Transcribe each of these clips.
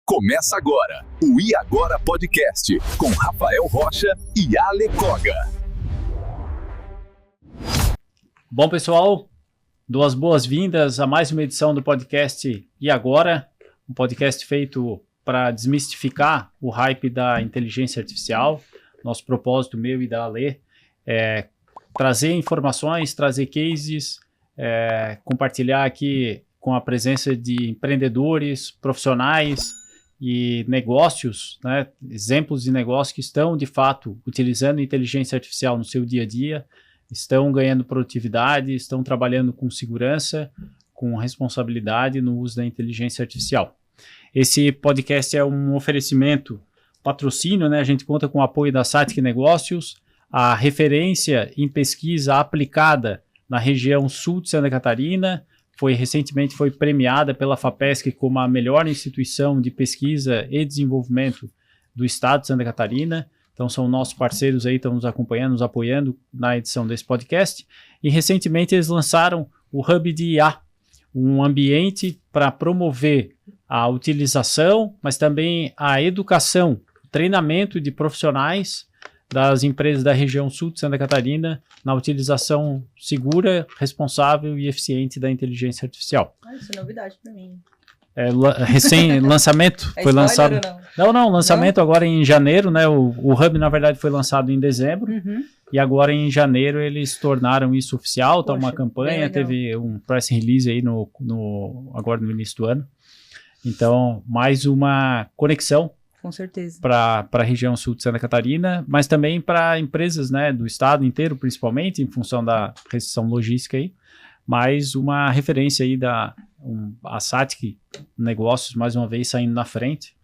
Começa agora o E Agora Podcast, com Rafael Rocha e Ale Koga. Bom, pessoal, dou as boas-vindas a mais uma edição do podcast E Agora, um podcast feito para desmistificar o hype da inteligência artificial. Nosso propósito, meu e da Ale, é trazer informações, trazer cases, compartilhar aqui com a presença de empreendedores, profissionais e negócios, né, exemplos de negócios que estão, de fato, utilizando inteligência artificial no seu dia a dia, estão ganhando produtividade, estão trabalhando com segurança, com responsabilidade no uso da inteligência artificial. Esse podcast é um oferecimento, patrocínio, né? A gente conta com o apoio da Satic Negócios, a referência em pesquisa aplicada na região sul de Santa Catarina, recentemente foi premiada pela FAPESC como a melhor instituição de pesquisa e desenvolvimento do estado de Santa Catarina. Então são nossos parceiros aí, estão nos acompanhando, nos apoiando na edição desse podcast. E recentemente eles lançaram o Hub de IA, um ambiente para promover a utilização, mas também a educação, o treinamento de profissionais das empresas da região sul de Santa Catarina na utilização segura, responsável e eficiente da inteligência artificial. Isso é novidade para mim. Lançamento foi lançado. Não, lançamento agora em janeiro, né? O Hub, na verdade, foi lançado em dezembro. E agora em janeiro eles tornaram isso oficial, tá uma campanha, teve um press release aí agora no início do ano. Então, mais uma conexão. Com certeza. Para a região sul de Santa Catarina, mas também para empresas, né, do estado inteiro, principalmente, em função da restrição logística aí, mais uma referência aí a Satic Negócios, mais uma vez, saindo na frente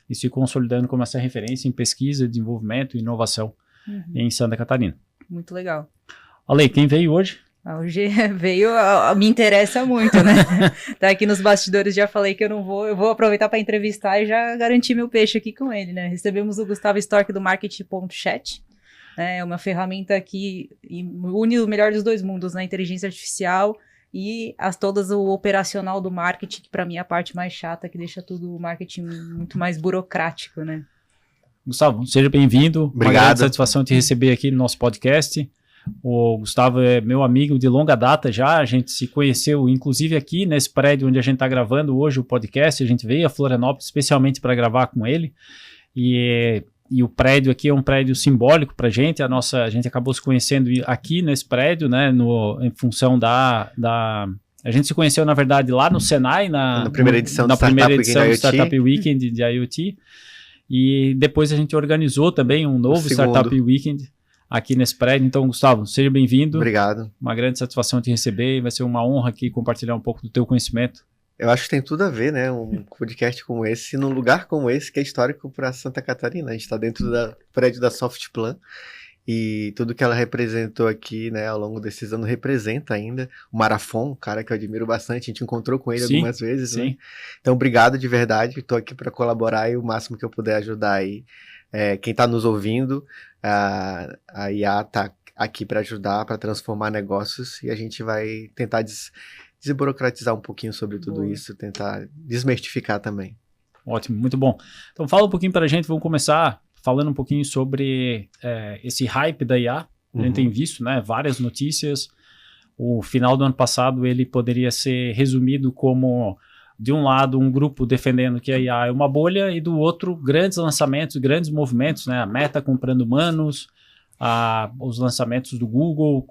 e se consolidando como essa referência em pesquisa, desenvolvimento e inovação em Santa Catarina. Muito legal. Ale, quem veio hoje? Hoje me interessa muito, né? Tá aqui nos bastidores, já falei que eu vou aproveitar para entrevistar e já garantir meu peixe aqui com ele, né? Recebemos o Gustavo Storck do Marketing.chat, é uma ferramenta que une o melhor dos dois mundos, né? Inteligência artificial e todas o operacional do marketing, que para mim é a parte mais chata, que deixa tudo o marketing muito mais burocrático, né? Gustavo, seja bem-vindo. Obrigado. Uma grande satisfação te receber aqui no nosso podcast. O Gustavo é meu amigo de longa data já, a gente se conheceu inclusive aqui nesse prédio onde a gente está gravando hoje o podcast, a gente veio a Florianópolis especialmente para gravar com ele e o prédio aqui é um prédio simbólico para a gente gente acabou se conhecendo aqui nesse prédio, né, em função a gente se conheceu na verdade lá no Senai, na primeira edição do Startup Weekend de IoT, e depois a gente organizou também um novo Startup Weekend aqui nesse prédio. Então, Gustavo, seja bem-vindo. Obrigado. Uma grande satisfação te receber e vai ser uma honra aqui compartilhar um pouco do teu conhecimento. Eu acho que tem tudo a ver, né? Um podcast como esse, num lugar como esse, que é histórico para Santa Catarina. A gente está dentro do prédio da Softplan e tudo que ela representou aqui, né, ao longo desses anos, representa ainda. O Marafon, um cara que eu admiro bastante, a gente encontrou com ele algumas vezes, né? Então, obrigado de verdade, estou aqui para colaborar e o máximo que eu puder ajudar aí. Quem está nos ouvindo, a IA está aqui para ajudar, para transformar negócios, e a gente vai tentar desburocratizar um pouquinho sobre tudo isso, tentar desmistificar também. Ótimo, muito bom. Então fala um pouquinho para a gente, vamos começar falando um pouquinho sobre esse hype da IA. A gente tem visto, né, várias notícias. O final do ano passado ele poderia ser resumido como, de um lado, um grupo defendendo que a IA é uma bolha e do outro, grandes lançamentos, grandes movimentos, né? A Meta comprando humanos, os lançamentos do Google,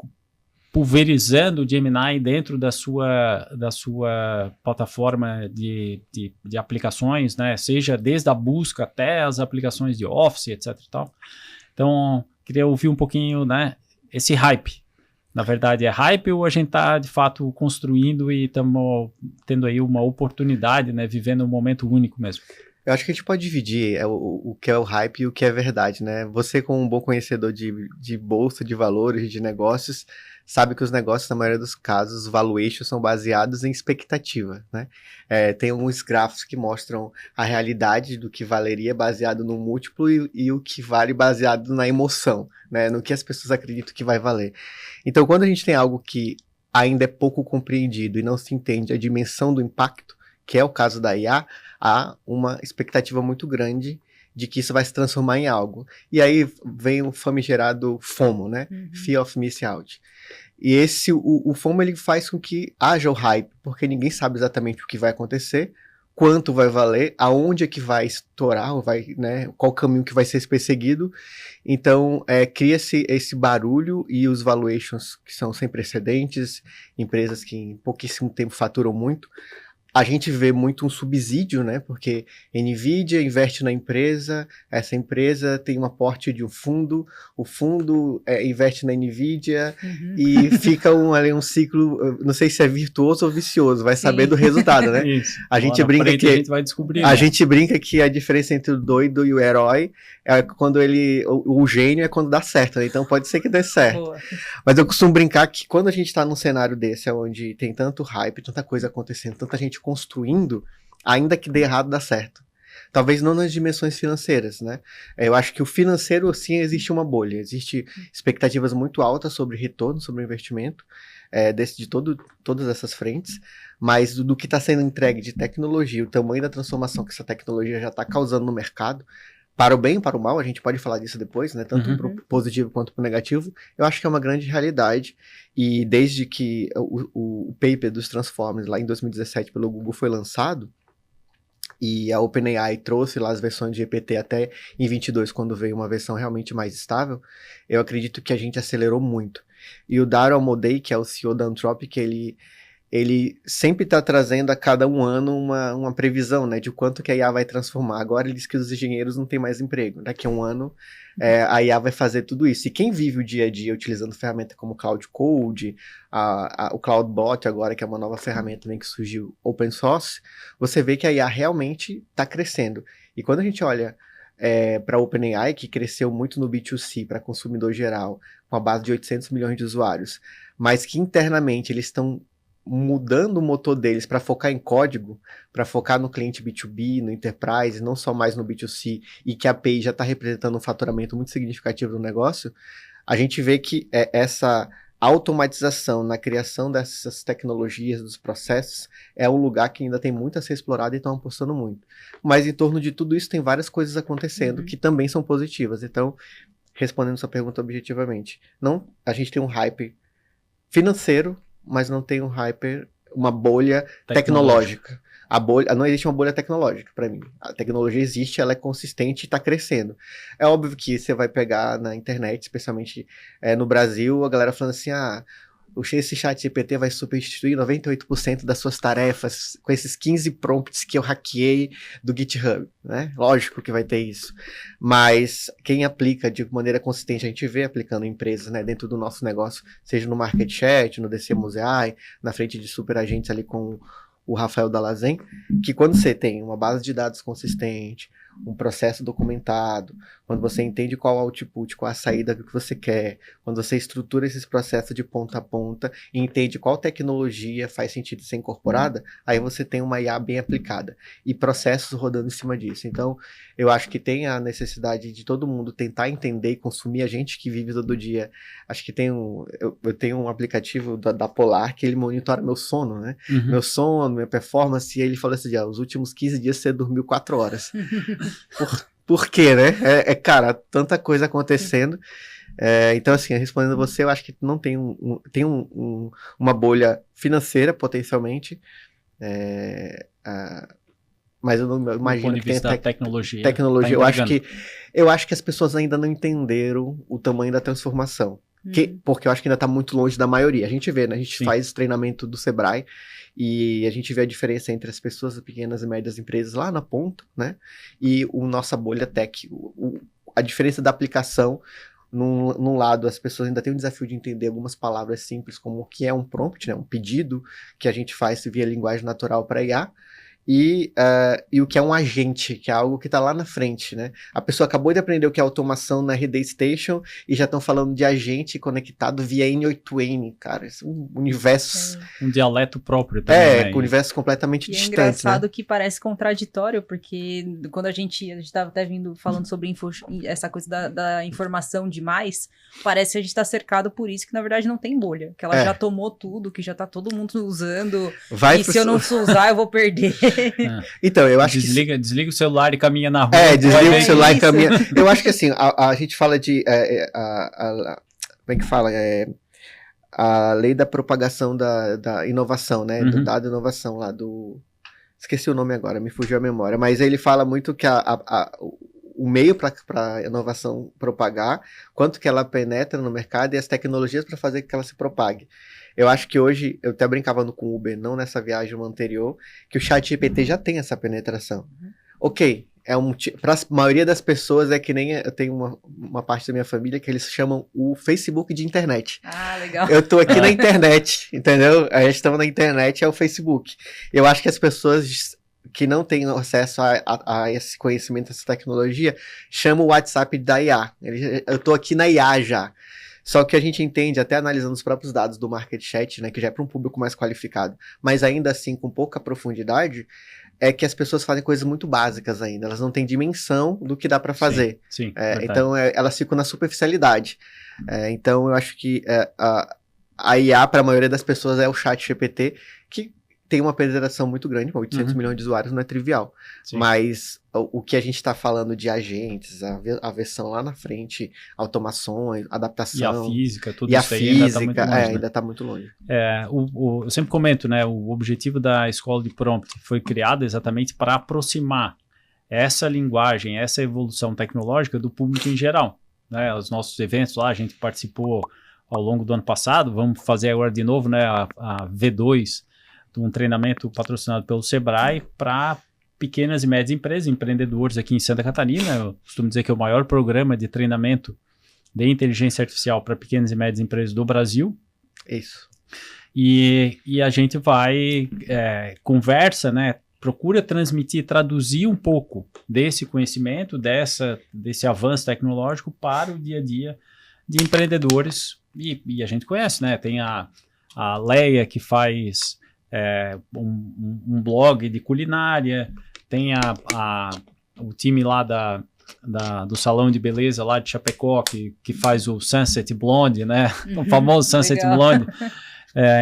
pulverizando o Gemini dentro da sua plataforma de aplicações, né? Seja desde a busca até as aplicações de Office, etc. e tal. Então, queria ouvir um pouquinho, né, esse hype. Na verdade, é hype ou a gente está, de fato, construindo e estamos tendo aí uma oportunidade, né? Vivendo um momento único mesmo. Eu acho que a gente pode dividir o que é o hype e o que é verdade, né? Você, como um bom conhecedor de bolsa, de valores, de negócios, sabe que os negócios, na maioria dos casos, valuations são baseados em expectativa, né? Tem alguns gráficos que mostram a realidade do que valeria baseado no múltiplo e o que vale baseado na emoção, né? No que as pessoas acreditam que vai valer. Então, quando a gente tem algo que ainda é pouco compreendido e não se entende a dimensão do impacto que é o caso da IA, há uma expectativa muito grande de que isso vai se transformar em algo. E aí vem o famigerado FOMO, né? Fear of Missing Out. E o FOMO, ele faz com que haja o hype, porque ninguém sabe exatamente o que vai acontecer, quanto vai valer, aonde é que vai estourar, ou vai, né, qual caminho que vai ser perseguido. Então, cria-se esse barulho e os valuations que são sem precedentes, empresas que em pouquíssimo tempo faturam muito. A gente vê muito um subsídio, né? Porque NVIDIA investe na empresa, essa empresa tem um aporte de um fundo, o fundo investe na NVIDIA e fica um ciclo, não sei se é virtuoso ou vicioso, vai saber do resultado, né? Isso. A gente brinca que a gente vai descobrir. A gente brinca que a diferença entre o doido e o herói é quando o gênio é quando dá certo, né? Então pode ser que dê certo. Boa. Mas eu costumo brincar que quando a gente tá num cenário desse, onde tem tanto hype, tanta coisa acontecendo, tanta gente construindo, ainda que dê errado, dá certo. Talvez não nas dimensões financeiras, né? Eu acho que o financeiro, sim, existe uma bolha. Existe expectativas muito altas sobre retorno, sobre investimento, todas essas frentes, mas do que está sendo entregue de tecnologia, o tamanho da transformação que essa tecnologia já está causando no mercado, para o bem e para o mal, a gente pode falar disso depois, né? Tanto para o positivo quanto para o negativo, eu acho que é uma grande realidade. E desde que o paper dos Transformers, lá em 2017, pelo Google, foi lançado, e a OpenAI trouxe lá as versões de GPT até em 22, quando veio uma versão realmente mais estável, eu acredito que a gente acelerou muito. E o Daryl Amodei, que é o CEO da Anthropic, ele sempre está trazendo a cada um ano uma previsão, né, de quanto que a IA vai transformar. Agora ele diz que os engenheiros não têm mais emprego. Daqui a um ano a IA vai fazer tudo isso. E quem vive o dia a dia utilizando ferramentas como Cloud Code, o Cloudbot agora, que é uma nova ferramenta também que surgiu open source, você vê que a IA realmente está crescendo. E quando a gente olha para a OpenAI, que cresceu muito no B2C, para consumidor geral, com a base de 800 milhões de usuários, mas que internamente eles estão mudando o motor deles para focar em código, para focar no cliente B2B, no enterprise, não só mais no B2C, e que a API já está representando um faturamento muito significativo do negócio, a gente vê que essa automatização na criação dessas tecnologias, dos processos, é um lugar que ainda tem muito a ser explorado e estão apostando muito. Mas em torno de tudo isso tem várias coisas acontecendo que também são positivas. Então, respondendo sua pergunta objetivamente, a gente tem um hype financeiro, mas não tem uma bolha tecnológica. Não existe uma bolha tecnológica para mim. A tecnologia existe, ela é consistente e está crescendo. É óbvio que você vai pegar na internet, especialmente no Brasil, a galera falando assim, esse chat GPT vai substituir 98% das suas tarefas com esses 15 prompts que eu hackeei do GitHub, né? Lógico que vai ter isso. Mas quem aplica de maneira consistente, a gente vê aplicando em empresas, né, dentro do nosso negócio, seja no Market Chat, no DC Museai, na frente de super agentes ali com o Rafael Dalazen, que quando você tem uma base de dados consistente, um processo documentado, quando você entende qual é o output, qual é a saída que você quer, quando você estrutura esses processos de ponta a ponta e entende qual tecnologia faz sentido ser incorporada, aí você tem uma IA bem aplicada e processos rodando em cima disso. Então, eu acho que tem a necessidade de todo mundo tentar entender e consumir, a gente que vive todo dia. Acho que eu tenho um aplicativo da Polar que ele monitora meu sono, né? Meu sono, minha performance, e ele falou assim, os últimos 15 dias você dormiu 4 horas. Por quê, né? Cara, tanta coisa acontecendo. Então, assim, respondendo você, eu acho que não tem uma bolha financeira, potencialmente. Mas eu não imagino que tenha tecnologia. Eu acho que as pessoas ainda não entenderam o tamanho da transformação. Porque eu acho que ainda está muito longe da maioria. A gente vê, né? A gente faz treinamento do Sebrae e a gente vê a diferença entre as pessoas, as pequenas e médias empresas lá na ponta, né? E nossa bolha tech. A diferença da aplicação, num lado, as pessoas ainda têm o desafio de entender algumas palavras simples, como o que é um prompt, né? Um pedido que a gente faz via linguagem natural para IA. E o que é um agente, que é algo que está lá na frente, né? A pessoa acabou de aprender o que é automação na RD Station e já estão falando de agente conectado via N8N, cara. Isso é um universo... Um dialeto próprio também, né? Um universo completamente distante, é engraçado, né? Que parece contraditório, porque quando a gente estava até falando sobre essa coisa da informação demais, parece que a gente está cercado por isso, que na verdade não tem bolha, que ela já tomou tudo, que já está todo mundo usando, e se eu não usar eu vou perder. Então, eu acho desliga o celular e caminha na rua. Desliga o celular e isso. caminha. Eu acho que assim, a gente fala de. Como é que fala? A lei da propagação da inovação, né? Do dado inovação lá do. Esqueci o nome agora, me fugiu a memória. Mas ele fala muito que o meio para a inovação propagar, quanto que ela penetra no mercado e as tecnologias para fazer que ela se propague. Eu acho que hoje, eu até brincava com o Uber, não nessa viagem anterior, que o ChatGPT já tem essa penetração. Ok, para a maioria das pessoas é que nem eu tenho uma parte da minha família que eles chamam o Facebook de internet. Ah, legal. Eu tô aqui na internet, entendeu? A gente estamos na internet, é o Facebook. Eu acho que as pessoas que não têm acesso a esse conhecimento, essa tecnologia, chamam o WhatsApp da IA. Eu tô aqui na IA já. Só que a gente entende, até analisando os próprios dados do Market Chat, né, que já é para um público mais qualificado, mas ainda assim com pouca profundidade, é que as pessoas fazem coisas muito básicas ainda. Elas não têm dimensão do que dá para fazer. Sim, então, elas ficam na superficialidade. Então, eu acho que a IA, para a maioria das pessoas, é o ChatGPT, que tem uma penetração muito grande, 800 milhões de usuários não é trivial. Sim. Mas o que a gente está falando de agentes, a versão lá na frente, automações, adaptação... E a física, tudo e isso a aí física, ainda está muito longe. Eu sempre comento, né, o objetivo da escola de prompt foi criada exatamente para aproximar essa linguagem, essa evolução tecnológica do público em geral. Né? Os nossos eventos lá, a gente participou ao longo do ano passado, vamos fazer agora de novo, né, a V2, de um treinamento patrocinado pelo Sebrae para pequenas e médias empresas, empreendedores aqui em Santa Catarina. Eu costumo dizer que é o maior programa de treinamento de inteligência artificial para pequenas e médias empresas do Brasil. Isso. E a gente vai, conversa, né, procura transmitir, traduzir um pouco desse conhecimento, desse avanço tecnológico para o dia a dia de empreendedores. E a gente conhece, né? Tem a Leia, que faz um blog de culinária, tem o time lá do salão de beleza lá de Chapecó, que faz o Sunset Blonde, né? O famoso Sunset Blonde.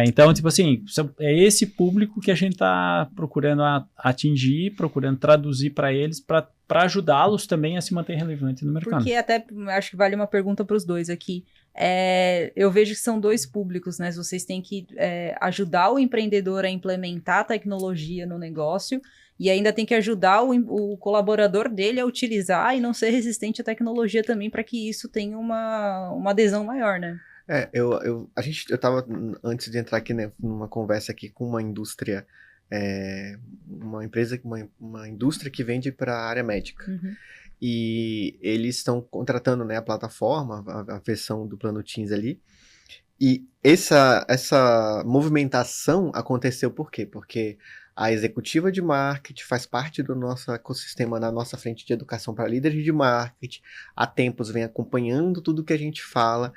Então, tipo assim, é esse público que a gente está procurando atingir, procurando traduzir para eles, para ajudá-los também a se manter relevante no mercado. Porque até, acho que vale uma pergunta para os dois aqui. Eu vejo que são dois públicos, né? Vocês têm que ajudar o empreendedor a implementar a tecnologia no negócio e ainda tem que ajudar o colaborador dele a utilizar e não ser resistente à tecnologia também, para que isso tenha uma adesão maior, né? Eu tava, antes de entrar aqui, né, numa conversa aqui com uma indústria, uma indústria que vende para a área médica. E eles estão contratando, né, a plataforma, a versão do plano Teams ali. E essa movimentação aconteceu por quê? Porque a executiva de marketing faz parte do nosso ecossistema, na nossa frente de educação para líderes de marketing. Há tempos vem acompanhando tudo que a gente fala.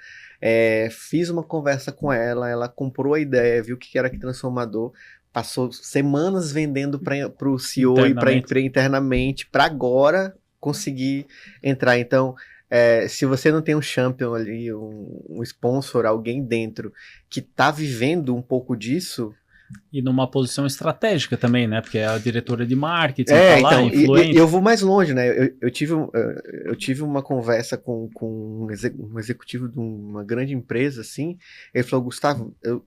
Fiz uma conversa com ela comprou a ideia, viu que era que transformador, passou semanas vendendo para o CEO e para a empresa internamente, para agora conseguir entrar. Então, se você não tem um champion ali, um sponsor, alguém dentro que está vivendo um pouco disso... E numa posição estratégica também, né? Porque é a diretora de marketing, tá lá, então, influente. E eu vou mais longe, né? Eu tive uma conversa com um executivo de uma grande empresa, assim. Ele falou, Gustavo, eu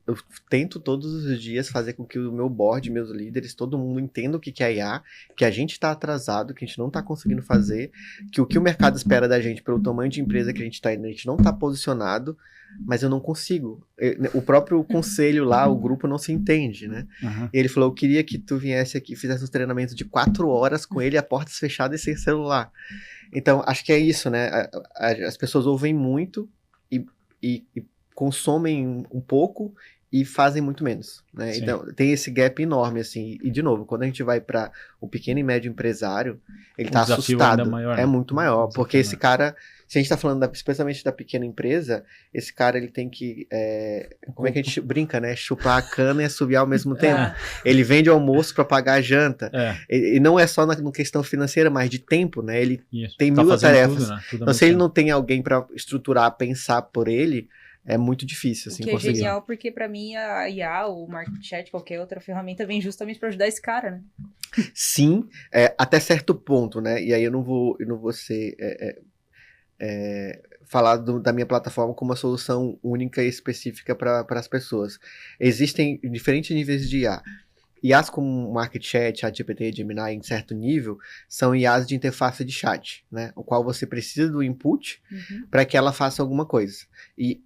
tento todos os dias fazer com que o meu board, meus líderes, todo mundo entenda o que é IA, que a gente está atrasado, que a gente não está conseguindo fazer, que o mercado espera da gente, pelo tamanho de empresa que a gente está indo, a gente não está posicionado, mas eu não consigo. O próprio conselho lá, o grupo não se entende, né? E ele falou, eu queria que tu viesse aqui e fizesse um treinamento de 4 horas com ele, a portas fechadas e sem celular. Então, acho que é isso, né? As pessoas ouvem muito e consomem um pouco e fazem muito menos, né? Sim. Então, tem esse gap enorme, assim. E, de novo, quando a gente vai para o pequeno e médio empresário, ele tá assustado. Maior, né? Muito maior, porque esse cara... Se a gente tá falando especialmente da pequena empresa, esse cara, ele tem que, como é que a gente brinca, né? Chupar a cana e assobiar ao mesmo tempo. Ele vende o almoço para pagar a janta. E não é só na questão financeira, mas de tempo, né? Ele tem 1000 tarefas. Tudo, né? Tudo então, se ele não tem alguém para estruturar, pensar por ele, é muito difícil, assim, que é conseguir. genial, porque pra mim a IA, o Market Chat, qualquer outra ferramenta vem justamente pra ajudar esse cara, né? Sim, até certo ponto, né? E aí eu não vou ser falar da minha plataforma como uma solução única e específica para as pessoas. Existem diferentes níveis de IA. IAs como Market Chat, ChatGPT, Gemini, em certo nível, são IAs de interface de chat, né? O qual você precisa do input para que ela faça alguma coisa. E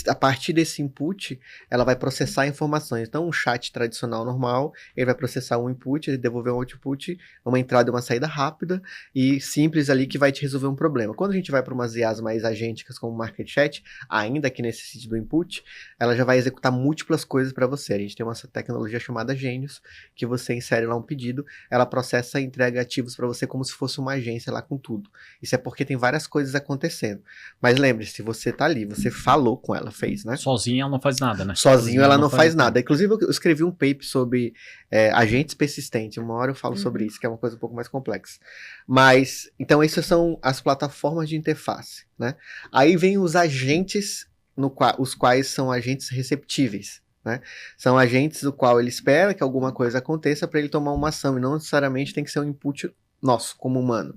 a partir desse input, ela vai processar informações. Então, um chat tradicional normal, ele vai processar um input, ele devolver um output, uma entrada e uma saída rápida e simples ali que vai te resolver um problema. Quando a gente vai para umas IAs mais agênticas como o Market Chat, ainda que necessite do input, ela já vai executar múltiplas coisas para você. A gente tem uma tecnologia chamada Gênios, que você insere lá um pedido, ela processa e entrega ativos para você como se fosse uma agência lá com tudo. Isso é porque tem várias coisas acontecendo. Mas lembre-se, você tá ali, você falou com ela, fez, né? Sozinha ela não faz nada, né? Sozinho ela não faz nada. Inclusive, eu escrevi um paper sobre agentes persistentes. Uma hora eu falo sobre isso, que é uma coisa um pouco mais complexa. Mas, então, essas são as plataformas de interface, né? Aí vem os agentes, os quais são agentes receptíveis, né? São agentes do qual ele espera que alguma coisa aconteça para ele tomar uma ação, e não necessariamente tem que ser um input nosso, como humano.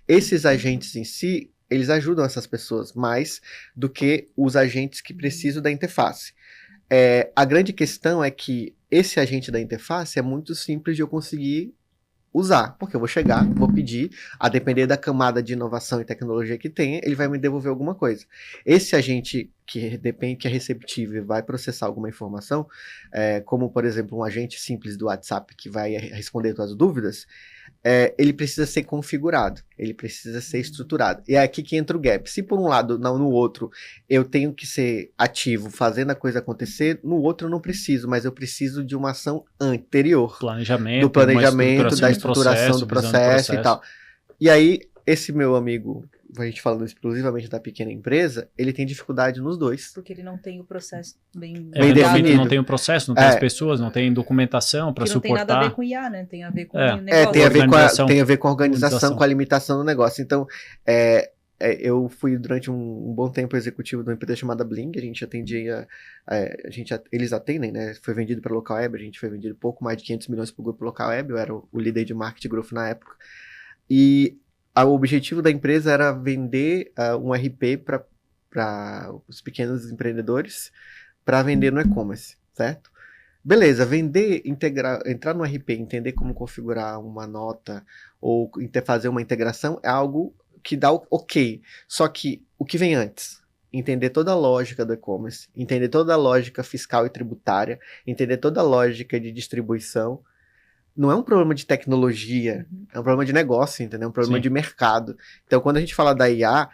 Esses agentes em si, eles ajudam essas pessoas mais do que os agentes que precisam da interface. A grande questão é que esse agente da interface é muito simples de eu conseguir usar, porque eu vou chegar, vou pedir, a depender da camada de inovação e tecnologia que tenha, ele vai me devolver alguma coisa. Esse agente que é receptivo e vai processar alguma informação, como, por exemplo, um agente simples do WhatsApp que vai responder suas dúvidas, ele precisa ser configurado, ele precisa ser estruturado. E é aqui que entra o gap. Se por um lado, não no outro, eu tenho que ser ativo fazendo a coisa acontecer, no outro eu não preciso, mas eu preciso de uma ação anterior. Planejamento, do planejamento, da estruturação do processo e tal. E aí, esse meu amigo, a gente falando exclusivamente da pequena empresa, ele tem dificuldade nos dois. Porque ele não tem o processo bem definido. Não tem o processo, não tem as pessoas, não tem documentação para suportar. Não tem nada a ver com IA, né? Tem a ver com o negócio. Tem a ver com a organização, com a limitação do negócio. Então, eu fui durante um bom tempo executivo de uma empresa chamada Bling, a gente atendia, eles atendem, né? Foi vendido para Local Web, a gente foi vendido pouco mais de 500 milhões para o grupo Local Web, eu era o líder de marketing growth na época. E o objetivo da empresa era vender um RP para os pequenos empreendedores para vender no e-commerce, certo? Beleza, entrar no RP, entender como configurar uma nota ou fazer uma integração é algo que dá ok. Só que o que vem antes? Entender toda a lógica do e-commerce, entender toda a lógica fiscal e tributária, entender toda a lógica de distribuição. Não é um problema de tecnologia, é um problema de negócio, entendeu? É um problema de mercado. Então, quando a gente fala da IA,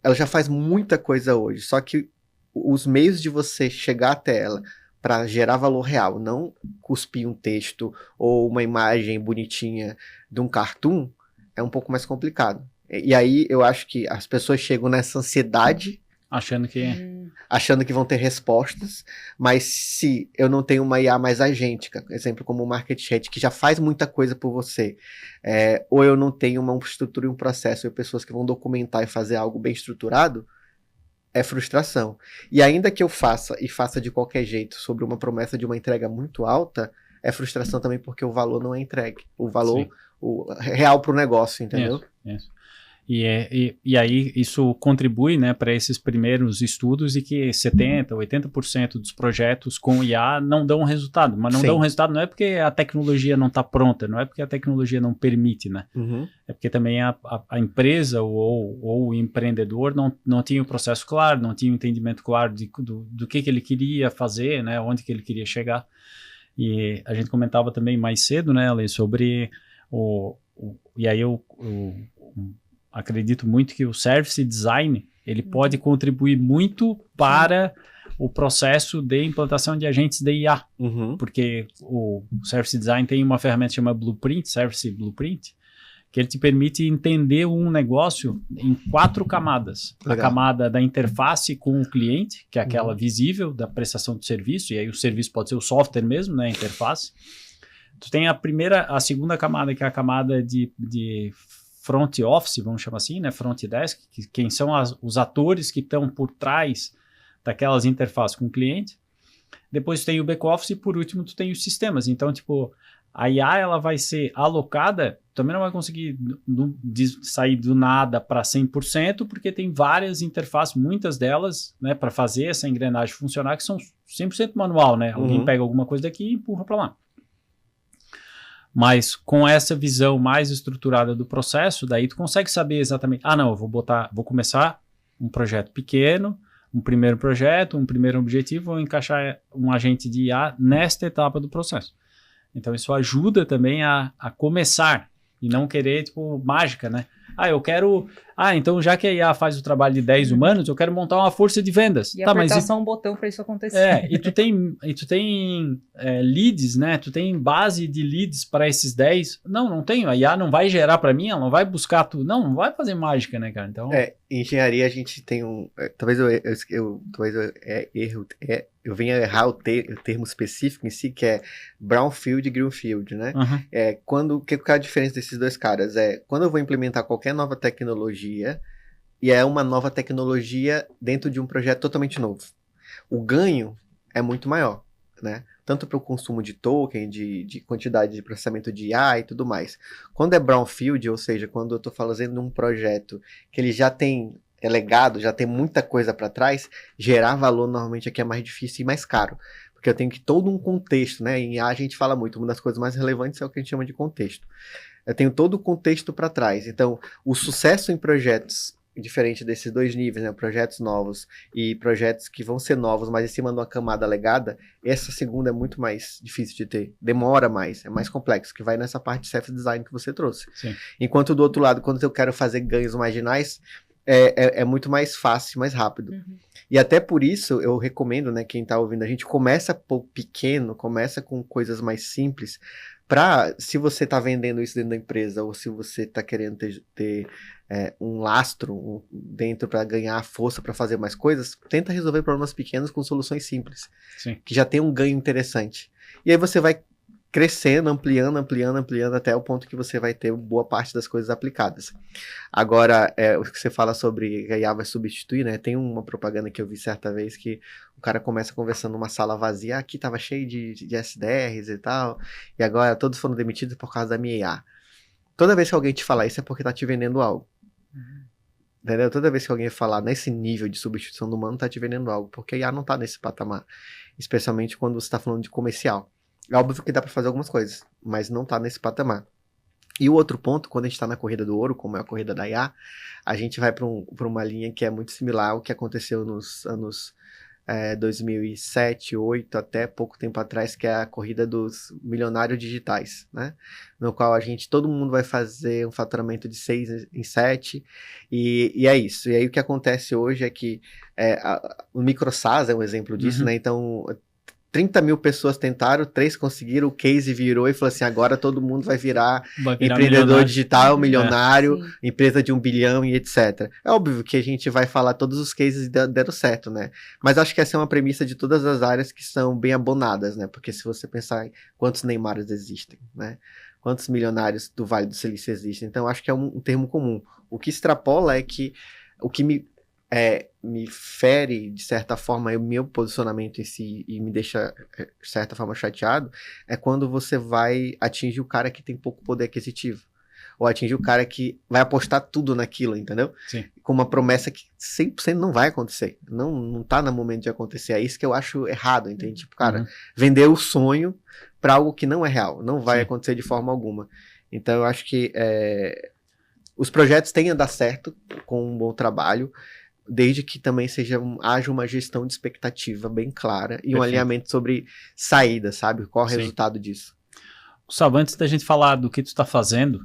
ela já faz muita coisa hoje, só que os meios de você chegar até ela para gerar valor real, não cuspir um texto ou uma imagem bonitinha de um cartoon, é um pouco mais complicado. E aí, eu acho que as pessoas chegam nessa ansiedade achando que vão ter respostas, mas se eu não tenho uma IA mais agêntica, exemplo como o Market Chat, que já faz muita coisa por você, ou eu não tenho uma estrutura e um processo, e pessoas que vão documentar e fazer algo bem estruturado, é frustração. E ainda que eu faça de qualquer jeito sobre uma promessa de uma entrega muito alta, é frustração também porque o valor não é entregue, o valor real para o negócio, entendeu? Isso. E aí isso contribui, né, para esses primeiros estudos e que 70%, 80% dos projetos com IA não dão resultado. Mas não dão resultado não é porque a tecnologia não está pronta, não é porque a tecnologia não permite, né? É porque também a empresa ou o empreendedor não tinha o processo claro, não tinha o entendimento claro do que ele queria fazer, né, onde que ele queria chegar. E a gente comentava também mais cedo, né, Ale, sobre e aí eu acredito muito que o Service Design, ele pode contribuir muito para o processo de implantação de agentes de IA, porque o Service Design tem uma ferramenta chamada Blueprint, Service Blueprint, que ele te permite entender um negócio em 4 camadas. Legal. A camada da interface com o cliente, que é aquela visível da prestação de serviço, e aí o serviço pode ser o software mesmo, né, a interface. Tu tem a segunda camada, que é a camada de front office, vamos chamar assim, né, front desk, quem são os atores que estão por trás daquelas interfaces com o cliente. Depois tu tem o back-office e por último tu tem os sistemas. Então, tipo, a IA ela vai ser alocada, também não vai conseguir sair do nada para 100%, porque tem várias interfaces, muitas delas, né, para fazer essa engrenagem funcionar, que são 100% manual, né? Alguém pega alguma coisa daqui e empurra para lá. Mas com essa visão mais estruturada do processo, daí tu consegue saber exatamente, não, eu vou começar um projeto pequeno, um primeiro projeto, um primeiro objetivo, vou encaixar um agente de IA nesta etapa do processo. Então isso ajuda também a começar e não querer, tipo, mágica, né? Eu quero... então já que a IA faz o trabalho de 10 humanos, eu quero montar uma força de vendas. E apertar só um botão para isso acontecer. E tu tem leads, né? Tu tem base de leads para esses 10. Não tenho. A IA não vai gerar para mim, ela não vai buscar tudo. Não vai fazer mágica, né, cara? Então... Em engenharia a gente tem talvez eu venha errar o termo específico em si, que é brownfield e greenfield, né? Que é a diferença desses dois caras? Quando eu vou implementar qualquer nova tecnologia, e é uma nova tecnologia dentro de um projeto totalmente novo. O ganho é muito maior, né? Tanto para o consumo de token, de quantidade de processamento de IA e tudo mais. Quando é brownfield, ou seja, quando eu estou fazendo um projeto que ele já tem legado, já tem muita coisa para trás, gerar valor normalmente aqui é mais difícil e mais caro. Porque eu tenho que todo um contexto, né? Em IA a gente fala muito, uma das coisas mais relevantes é o que a gente chama de contexto. Eu tenho todo o contexto para trás. Então, o sucesso em projetos diferente desses dois níveis, né? Projetos novos e projetos que vão ser novos, mas em cima de uma camada legada, essa segunda é muito mais difícil de ter. Demora mais, é mais complexo, que vai nessa parte de self-design que você trouxe. Sim. Enquanto do outro lado, quando eu quero fazer ganhos marginais, é muito mais fácil, mais rápido. E até por isso, eu recomendo, né, quem está ouvindo, a gente começa pequeno, começa com coisas mais simples, se você está vendendo isso dentro da empresa, ou se você está querendo ter um lastro dentro para ganhar força para fazer mais coisas, tenta resolver problemas pequenos com soluções simples, Sim. que já tem um ganho interessante. E aí você vai crescendo, ampliando até o ponto que você vai ter boa parte das coisas aplicadas. Agora, o que você fala sobre a IA vai substituir, né? Tem uma propaganda que eu vi certa vez que o cara começa conversando numa sala vazia, aqui tava cheio de SDRs e tal, e agora todos foram demitidos por causa da minha IA. Toda vez que alguém te falar isso é porque tá te vendendo algo. Entendeu? Toda vez que alguém falar nesse nível de substituição do humano, tá te vendendo algo, porque a IA não tá nesse patamar, especialmente quando você tá falando de comercial. É óbvio que dá para fazer algumas coisas, mas não tá nesse patamar. E o outro ponto, quando a gente está na corrida do ouro, como é a corrida da IA, a gente vai para uma linha que é muito similar ao que aconteceu nos anos 2007, 2008, até pouco tempo atrás, que é a corrida dos milionários digitais, né? No qual todo mundo vai fazer um faturamento de 6 em 7, e é isso. E aí o que acontece hoje é que o MicroSaaS é um exemplo disso, né? Então 30 mil pessoas tentaram, 3 conseguiram, o case virou e falou assim, agora todo mundo vai virar empreendedor digital, milionário, empresa de 1 bilhão e etc. É óbvio que a gente vai falar todos os cases deram certo, né? Mas acho que essa é uma premissa de todas as áreas que são bem abonadas, né? Porque se você pensar em quantos Neymares existem, né? Quantos milionários do Vale do Silício existem? Então acho que é um termo comum. O que extrapola é que o que me fere, de certa forma, o meu posicionamento em si e me deixa, de certa forma, chateado, é quando você vai atingir o cara que tem pouco poder aquisitivo. Ou atingir o cara que vai apostar tudo naquilo, entendeu? Sim. Com uma promessa que 100% não vai acontecer. Não tá no momento de acontecer. É isso que eu acho errado, entende? Tipo, cara, vender o sonho para algo que não é real. Não vai acontecer de forma alguma. Então, eu acho que os projetos têm a dar certo com um bom trabalho, desde que também haja uma gestão de expectativa bem clara e um alinhamento sobre saída, sabe? Qual é o resultado disso? Gustavo, antes da gente falar do que tu está fazendo,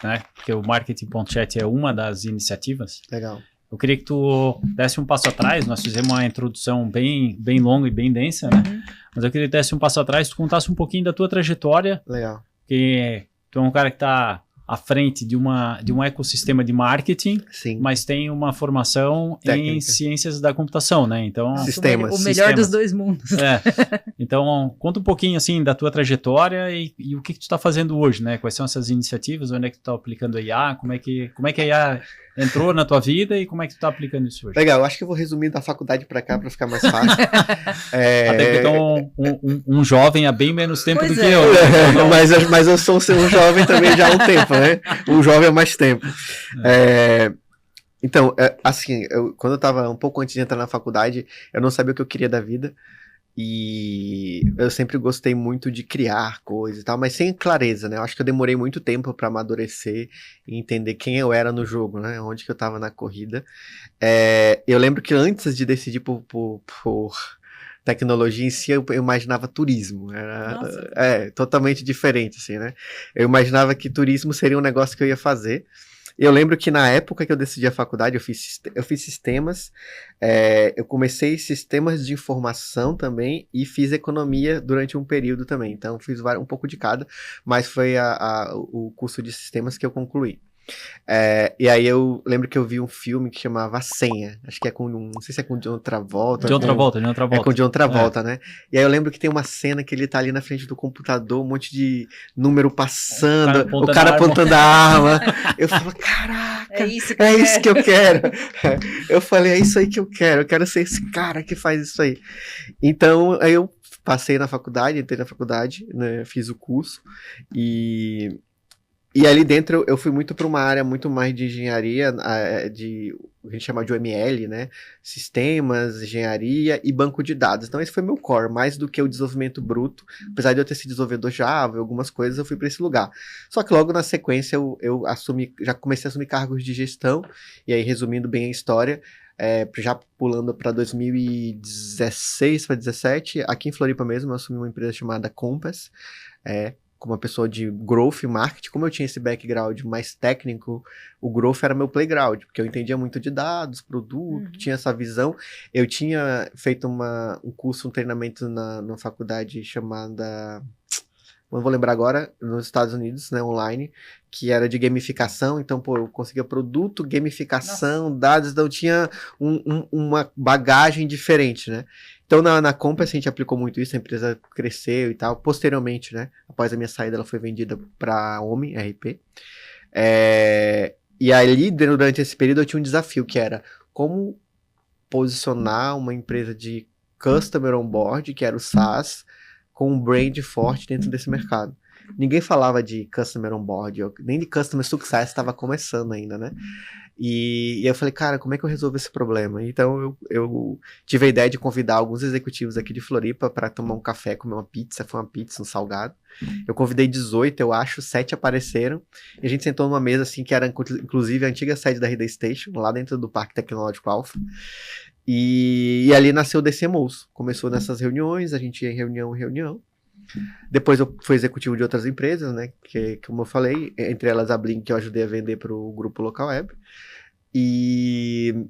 né? Porque o Marketing.chat é uma das iniciativas. Legal. Eu queria que tu desse um passo atrás. Nós fizemos uma introdução bem longa e bem densa, né? Mas eu queria que tu desse um passo atrás, tu contasse um pouquinho da tua trajetória. Legal. Porque tu é um cara que está à frente de um ecossistema de marketing, Sim. mas tem uma formação em Técnica. ciências da computação, né? Então, Nossa, Sistemas. o melhor dos dois mundos. Então, conta um pouquinho assim da tua trajetória e o que tu está fazendo hoje, né? Quais são essas iniciativas? Onde é que tu está aplicando a IA? Como é que a IA entrou na tua vida e como é que tu está aplicando isso hoje? Legal, eu acho que eu vou resumir da faculdade para cá para ficar mais fácil. Até porque então, um jovem há bem menos tempo Pois do que é. eu. Né? Mas eu sou um jovem também já há um tempo, né? Um jovem há mais tempo. Então, assim, quando eu estava um pouco antes de entrar na faculdade, eu não sabia o que eu queria da vida. E eu sempre gostei muito de criar coisas e tal, mas sem clareza, né? Eu acho que eu demorei muito tempo para amadurecer e entender quem eu era no jogo, né? Onde que eu estava na corrida. Eu lembro que antes de decidir por tecnologia em si, eu imaginava turismo. Era totalmente diferente, assim, né? Eu imaginava que turismo seria um negócio que eu ia fazer. Eu lembro que na época que eu decidi a faculdade, eu fiz sistemas, eu comecei sistemas de informação também e fiz economia durante um período também. Então, fiz um pouco de cada, mas foi o curso de sistemas que eu concluí. E aí eu lembro que eu vi um filme que chamava A Senha, acho que não sei se é com o John Travolta. John Travolta. É com o John Travolta, né? E aí eu lembro que tem uma cena que ele tá ali na frente do computador, um monte de número passando, o cara apontando a arma. Eu falo, caraca, é isso que eu quero. Eu falei, é isso aí que eu quero ser esse cara que faz isso aí. Então, aí eu passei na faculdade, entrei na faculdade, né, fiz o curso e ali dentro eu fui muito para uma área muito mais de engenharia, o que a gente chama de OML, né? Sistemas, engenharia e banco de dados. Então esse foi meu core, mais do que o desenvolvimento bruto. Apesar de eu ter sido desenvolvedor Java, algumas coisas, eu fui para esse lugar. Só que logo na sequência eu já comecei a assumir cargos de gestão, e aí resumindo bem a história, já pulando para 2016 para 2017, aqui em Floripa mesmo, eu assumi uma empresa chamada Compass, como uma pessoa de growth e marketing. Como eu tinha esse background mais técnico, o growth era meu playground, porque eu entendia muito de dados, produto, tinha essa visão. Eu tinha feito um curso, um treinamento na faculdade chamada, não vou lembrar agora, nos Estados Unidos, né, online, que era de gamificação. Então, eu conseguia produto, gamificação, dados, então tinha uma bagagem diferente, né? Então, na Compass, a gente aplicou muito isso, a empresa cresceu e tal. Posteriormente, né, após a minha saída, ela foi vendida para Omi, RP. E ali, durante esse período, eu tinha um desafio, que era como posicionar uma empresa de Customer Onboard, que era o SaaS, com um brand forte dentro desse mercado. Ninguém falava de Customer Onboard, nem de Customer Success, estava começando ainda, né? E eu falei, cara, como é que eu resolvo esse problema? Então eu tive a ideia de convidar alguns executivos aqui de Floripa para tomar um café, comer uma pizza. Foi uma pizza, um salgado. Eu convidei 18, eu acho, 7 apareceram. E a gente sentou numa mesa assim, que era inclusive a antiga sede da RD Station, lá dentro do Parque Tecnológico Alpha. E ali nasceu o DCMOs. Começou nessas reuniões, a gente ia em reunião. Depois eu fui executivo de outras empresas, né, que como eu falei, entre elas a Blink, que eu ajudei a vender para o grupo Local Web. E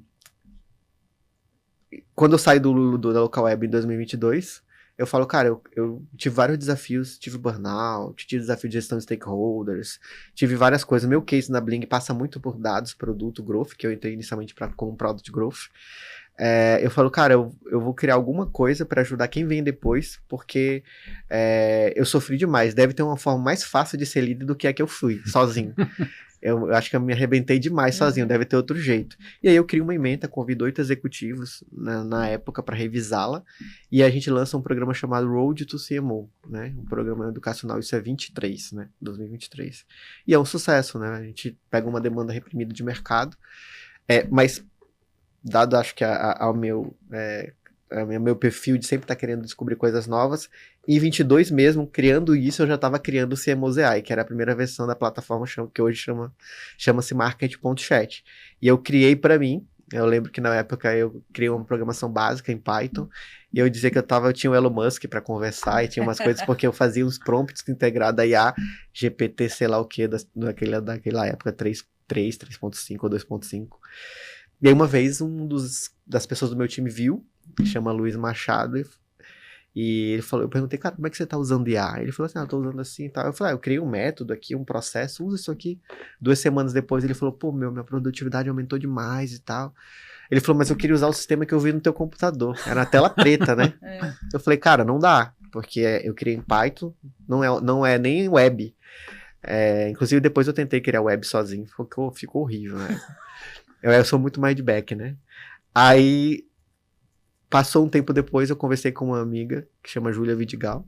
quando eu saí da Local Web em 2022, eu falo, cara, eu tive vários desafios, tive burnout, tive desafio de gestão de stakeholders, tive várias coisas. Meu case na Blink passa muito por dados, produto, growth, que eu entrei inicialmente como product growth. Eu falo, cara, eu vou criar alguma coisa para ajudar quem vem depois, porque eu sofri demais. Deve ter uma forma mais fácil de ser líder do que a que eu fui, sozinho. Eu acho que eu me arrebentei demais sozinho, deve ter outro jeito. E aí eu crio uma ementa, convido 8 executivos na época para revisá-la, e a gente lança um programa chamado Road to CMO, né? Um programa educacional, isso é 23, né? 2023. E é um sucesso, né? A gente pega uma demanda reprimida de mercado, mas dado, acho que ao meu perfil de sempre estar querendo descobrir coisas novas, em 22 mesmo, criando isso, eu já estava criando o CMOs AI, que era a primeira versão da plataforma que hoje chama-se Market.chat. E eu criei para mim. Eu lembro que na época eu criei uma programação básica em Python, e eu dizia que eu tinha o Elon Musk para conversar, e tinha umas coisas porque eu fazia uns prompts integrados a IA, GPT, sei lá o que, daquela época, 3.5 ou 2.5. E aí uma vez das pessoas do meu time viu, que chama Luiz Machado, E ele falou, eu perguntei, cara, como é que você tá usando IA? Ele falou assim, eu tô usando assim e tal. Eu falei, eu criei um método aqui, um processo, usa isso aqui. 2 semanas depois ele falou, pô, minha produtividade aumentou demais e tal. Ele falou, mas eu queria usar o sistema que eu vi no teu computador. Era na tela preta, né? Eu falei, cara, não dá, porque eu criei em Python, não é nem web. Inclusive depois eu tentei criar web sozinho, ficou horrível, né? Eu sou muito mais de back, né? Aí, passou um tempo depois, eu conversei com uma amiga que chama Júlia Vidigal.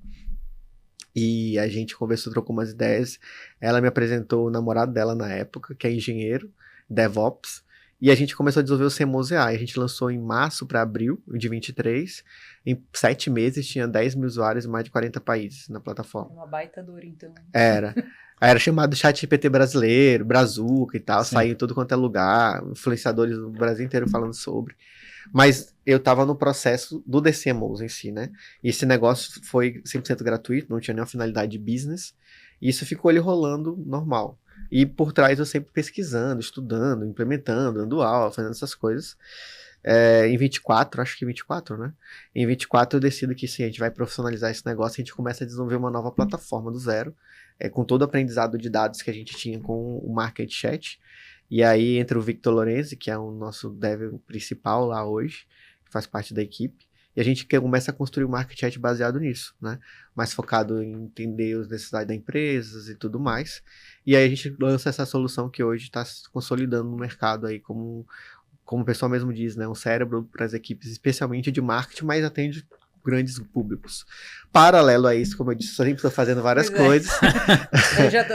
E a gente conversou, trocou umas ideias. Ela me apresentou o namorado dela na época, que é engenheiro, DevOps. E a gente começou a desenvolver o CMOS AI. A gente lançou em março para abril de 23. Em 7 meses tinha 10 mil usuários em mais de 40 países na plataforma. Uma baita dor, então. Era chamado ChatGPT brasileiro, Brazuca e tal. Sim. Saiu em tudo quanto é lugar. Influenciadores do Brasil inteiro falando sobre. Mas eu tava no processo do DCMOS em si, né? E esse negócio foi 100% gratuito, não tinha nenhuma finalidade de business. E isso ficou ali rolando normal. E por trás eu sempre pesquisando, estudando, implementando, dando aula, fazendo essas coisas. Em 24, acho que 24, né? Em 24 eu decido que sim, a gente vai profissionalizar esse negócio, a gente começa a desenvolver uma nova plataforma do zero, com todo o aprendizado de dados que a gente tinha com o Market Chat. E aí entra o Victor Lorenzi, que é o nosso dev principal lá hoje, que faz parte da equipe. E a gente começa a construir o Market Chat baseado nisso, né? Mais focado em entender as necessidades das empresas e tudo mais. E aí a gente lança essa solução que hoje está se consolidando no mercado aí como o pessoal mesmo diz, né? Um cérebro para as equipes, especialmente de marketing, mas atende grandes públicos. Paralelo a isso, como eu disse, eu sempre estou fazendo várias coisas.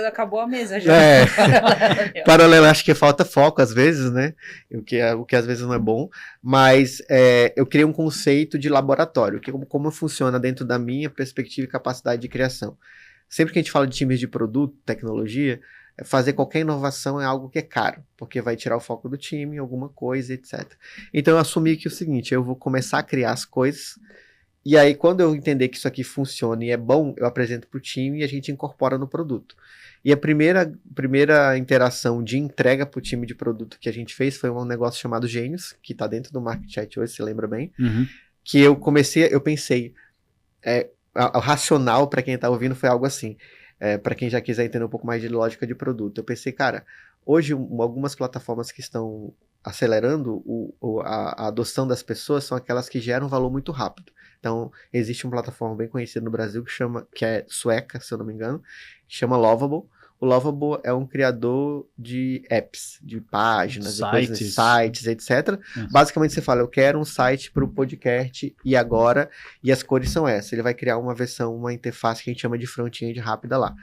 Acabou a mesa já. Paralelo, acho que falta foco às vezes, né? O que às vezes não é bom. Mas eu criei um conceito de laboratório, como funciona dentro da minha perspectiva e capacidade de criação. Sempre que a gente fala de times de produto, tecnologia, fazer qualquer inovação é algo que é caro, porque vai tirar o foco do time, alguma coisa, etc. Então eu assumi que é o seguinte, eu vou começar a criar as coisas. E aí, quando eu entender que isso aqui funciona e é bom, eu apresento para o time e a gente incorpora no produto. E a primeira interação de entrega para o time de produto que a gente fez foi um negócio chamado Gênios, que está dentro do Market Chat hoje, se lembra bem? Uhum. Que eu pensei, o racional para quem está ouvindo foi algo assim, para quem já quiser entender um pouco mais de lógica de produto. Eu pensei, cara, hoje algumas plataformas que estão acelerando a adoção das pessoas são aquelas que geram valor muito rápido. Então, existe uma plataforma bem conhecida no Brasil que é sueca, se eu não me engano, que chama Lovable. O Lovable é um criador de apps, de páginas, sites, etc. Basicamente, você fala, eu quero um site para o podcast e agora, e as cores são essas. Ele vai criar uma interface que a gente chama de front-end rápida lá.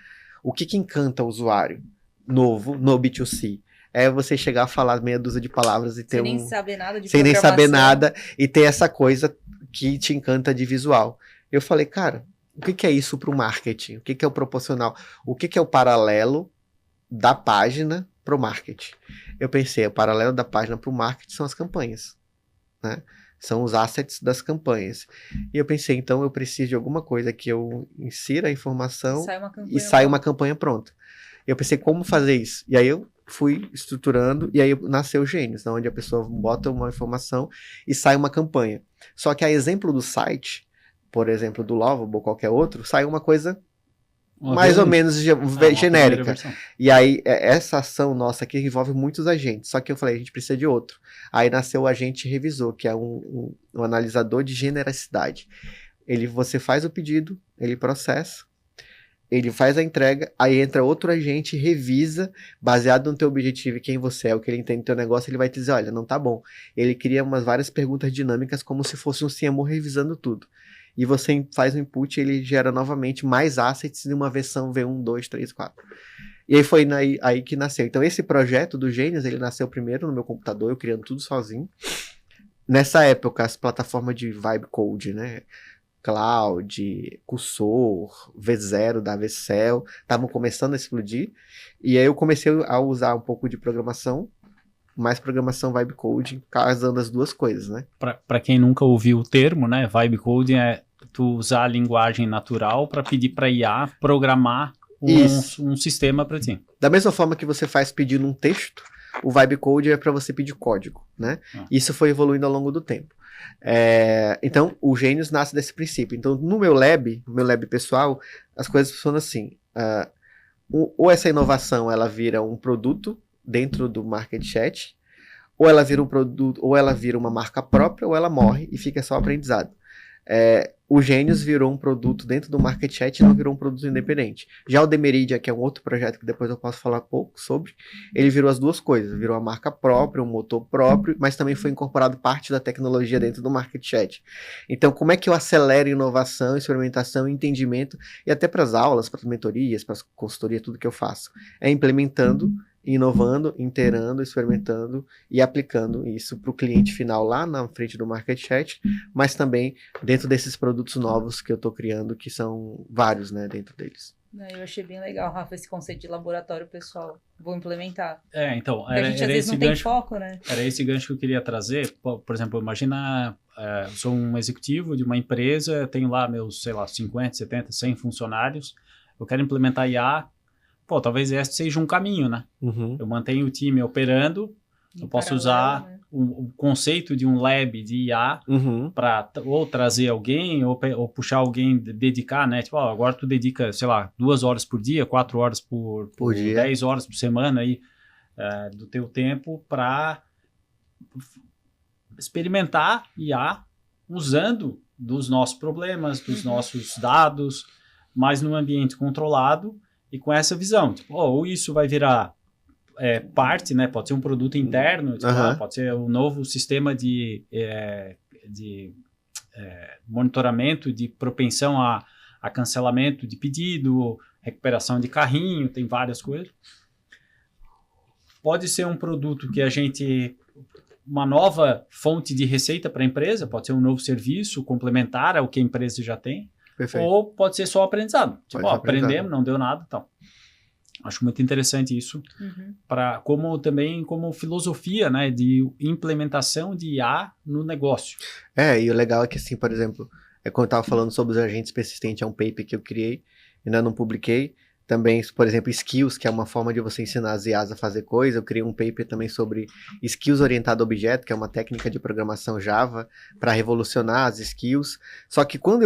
O que encanta o usuário novo no B2C? É você chegar a falar meia dúzia de palavras e ter sem nem saber nada de sem nem saber nada e ter essa coisa que te encanta de visual. Eu falei, cara, o que é isso para o marketing? O que é o proporcional? O que é o paralelo da página para o marketing? Eu pensei, o paralelo da página para o marketing são as campanhas, né? São os assets das campanhas. E eu pensei, então eu preciso de alguma coisa que eu insira a informação e saia uma campanha pronta. Eu pensei, como fazer isso? E aí eu fui estruturando, e aí nasceu o Gênios, onde a pessoa bota uma informação e sai uma campanha. Só que a exemplo do site, por exemplo, do Lovable ou qualquer outro, sai uma coisa mais ou menos genérica. E aí, essa ação nossa aqui envolve muitos agentes, só que eu falei, a gente precisa de outro. Aí nasceu o agente revisor, que é um analisador de genericidade. Você faz o pedido, ele processa, ele faz a entrega, aí entra outro agente, revisa, baseado no teu objetivo e quem você é, o que ele entende do teu negócio, ele vai te dizer, olha, não tá bom. Ele cria várias perguntas dinâmicas como se fosse um CMO revisando tudo. E você faz o input, ele gera novamente mais assets de uma versão V1, 2, 3, 4. E aí foi aí que nasceu. Então esse projeto do Gênios, ele nasceu primeiro no meu computador, eu criando tudo sozinho. Nessa época, as plataformas de Vibe Code, né? Cloud, Cursor, V0 da Vcell, estavam começando a explodir, e aí eu comecei a usar um pouco de programação, mais programação Vibe Coding, casando as duas coisas, né? Para quem nunca ouviu o termo, né, Vibe Coding é tu usar a linguagem natural para pedir para IA programar um sistema para ti. Da mesma forma que você faz pedindo um texto, o Vibe Coding é para você pedir código, né? Isso foi evoluindo ao longo do tempo. Então, o Gênios nasce desse princípio. Então, no meu lab pessoal, as coisas funcionam assim. Ou essa inovação ela vira um produto dentro do Market Chat, ou ela vira um produto, ou ela vira uma marca própria, ou ela morre e fica só aprendizado. O Gênios virou um produto dentro do Market Chat e não virou um produto independente. Já o Demeridia, que é um outro projeto que depois eu posso falar pouco sobre, ele virou as duas coisas. Virou uma marca própria, um motor próprio, mas também foi incorporado parte da tecnologia dentro do Market Chat. Então, como é que eu acelero inovação, experimentação, entendimento, e até para as aulas, para as mentorias, para as consultorias, tudo que eu faço? É implementando, inovando, inteirando, experimentando e aplicando isso para o cliente final lá na frente do Market Chat, mas também dentro desses produtos novos que eu estou criando, que são vários, né, dentro deles. Eu achei bem legal, Rafa, esse conceito de laboratório pessoal. Vou implementar. Então, Porque a gente às vezes não tem foco, né? Era esse gancho que eu queria trazer. Por exemplo, imagina, eu sou um executivo de uma empresa, tenho lá meus, 50, 70, 100 funcionários, eu quero implementar IA. Talvez esse seja um caminho, né? Uhum. Eu mantenho o time operando, eu posso usar o conceito de um lab de IA para ou trazer alguém ou puxar alguém, dedicar, né? Tipo, agora tu dedica, 2 horas por dia, 4 horas por dia, 10 horas por semana aí, do teu tempo para experimentar IA usando dos nossos problemas, dos nossos dados, mas num ambiente controlado. E com essa visão, tipo, ou isso vai virar parte, né? Pode ser um produto interno, tipo, pode ser um novo sistema de monitoramento de propensão a cancelamento de pedido, recuperação de carrinho, tem várias coisas. Pode ser um produto que uma nova fonte de receita para a empresa, pode ser um novo serviço complementar ao que a empresa já tem. Perfeito. Ou pode ser só aprendizado. Tipo, aprendemos, não deu nada, então. Acho muito interessante isso, como filosofia, né, de implementação de IA no negócio. E o legal é que, assim, por exemplo, quando eu estava falando sobre os agentes persistentes, é um paper que eu criei, ainda não publiquei. Também, por exemplo, skills, que é uma forma de você ensinar as IAs a fazer coisa. Eu criei um paper também sobre skills orientado a objeto, que é uma técnica de programação Java para revolucionar as skills. Só que quando